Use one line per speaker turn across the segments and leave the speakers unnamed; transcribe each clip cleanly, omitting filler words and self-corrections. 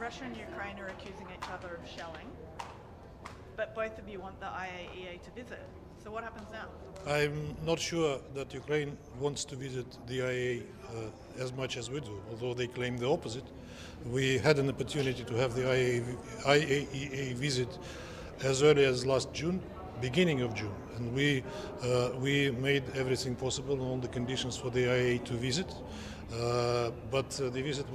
Russia and Ukraine are accusing each other of shelling, but both of you want the IAEA to visit. So what happens now?
I'm not sure that Ukraine wants to visit the IAEA as much as we do, although they claim the opposite. We had an opportunity to have the IAEA visit as early as last June, beginning of June, and we made everything possible on the conditions for the IAEA to visit. But the visit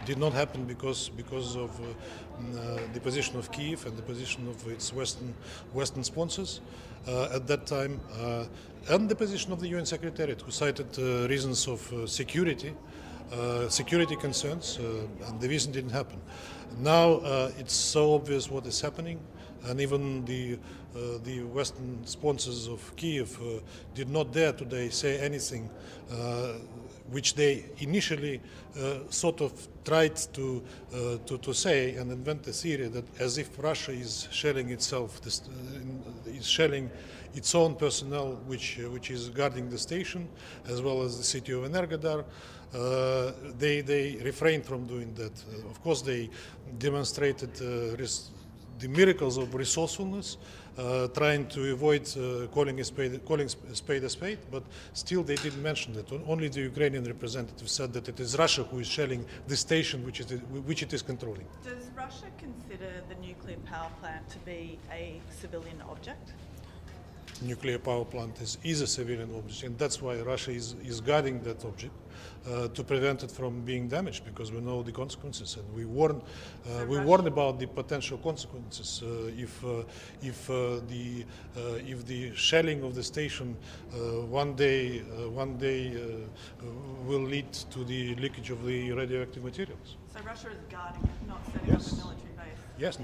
did not happen because of the position of Kyiv and the position of its Western sponsors at that time, and the position of the UN Secretariat, who cited reasons of security concerns, and the reason didn't happen. Now it's so obvious what is happening, and even the Western sponsors of Kyiv did not dare today say anything which they initially sort of tried to say and invent a theory that as if Russia is shelling itself, is shelling its own personnel, which is guarding the station, as well as the city of Energodar. They refrained from doing that. Of course, they demonstrated the miracles of resourcefulness, trying to avoid calling a spade a spade, but still they didn't mention it. Only the Ukrainian representative said that it is Russia who is shelling the station which it is controlling.
Does Russia consider the nuclear power plant to be a civilian object?
Nuclear power plant is a civilian object, and that's why Russia is guarding that object to prevent it from being damaged, because we know the consequences, and we warn about the potential consequences if the shelling of the station one day will lead to the leakage of the radioactive materials.
So Russia is guarding it, not setting up a military base?
Yes.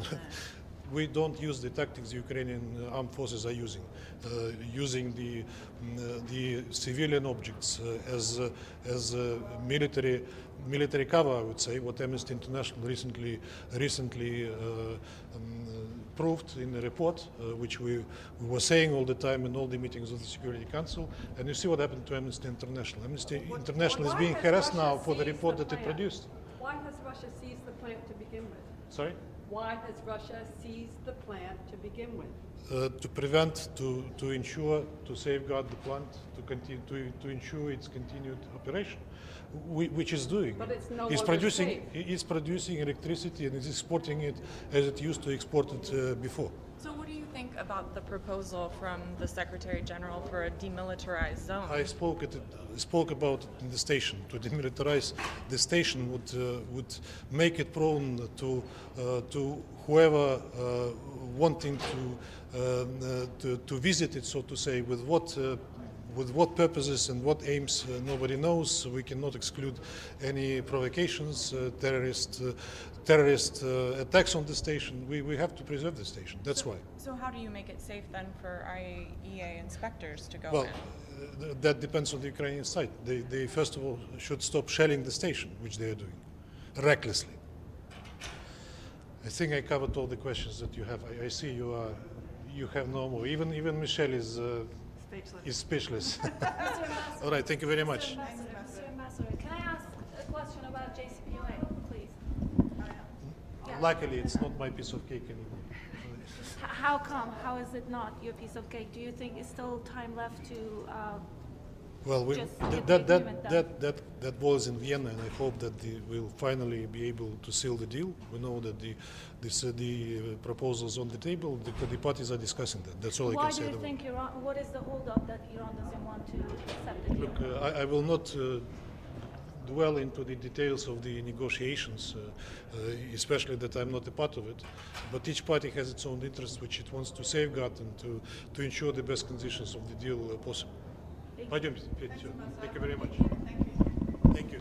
We don't use the tactics the Ukrainian armed forces are using the civilian objects as military cover, I would say, what Amnesty International recently proved in a report, which we were saying all the time in all the meetings of the Security Council. And you see what happened to Amnesty International. Amnesty International is being harassed now for the report that it produced.
Why has Russia seized the plant to begin with?
Sorry?
Why has Russia seized the plant to begin with?
To prevent, to ensure, to safeguard the plant, to continue, to ensure its continued operation, which is doing.
But it's no
it's
longer safe.
It's producing electricity and is exporting it as it used to export it before.
So what do you think about the proposal from the Secretary General for a demilitarized zone?
I spoke about it in the station. To demilitarize the station would make it prone to whoever wanting to visit it, so to say, with what purposes and what aims, nobody knows. We cannot exclude any provocations, terrorist attacks on the station. We have to preserve the station. That's why.
So how do you make it safe then for IAEA inspectors to go
Well,
in?
that depends on the Ukrainian side. They first of all should stop shelling the station, which they are doing, recklessly. I think I covered all the questions that you have. I see you have no more. Even Michelle is speechless. All right, thank you very much.
Mr. Ambassador, can I ask a question about JCPOA, please?
Luckily, it's not my piece of cake anymore.
How come? How is it not your piece of cake? Do you think it's still time left to
Well,
just get the agreement done?
that was in Vienna, and I hope that we'll finally be able to seal the deal. We know that the proposals on the table, the parties are discussing that. That's all I
Why
can
do
say.
you think Iran, what is the holdup that Iran doesn't want to accept the deal?
Look, I will not dwell into the details of the negotiations, especially that I'm not a part of it. But each party has its own interests, which it wants to safeguard and to ensure the best conditions of the deal possible. Thank you very much.
Thank you.
Thank you.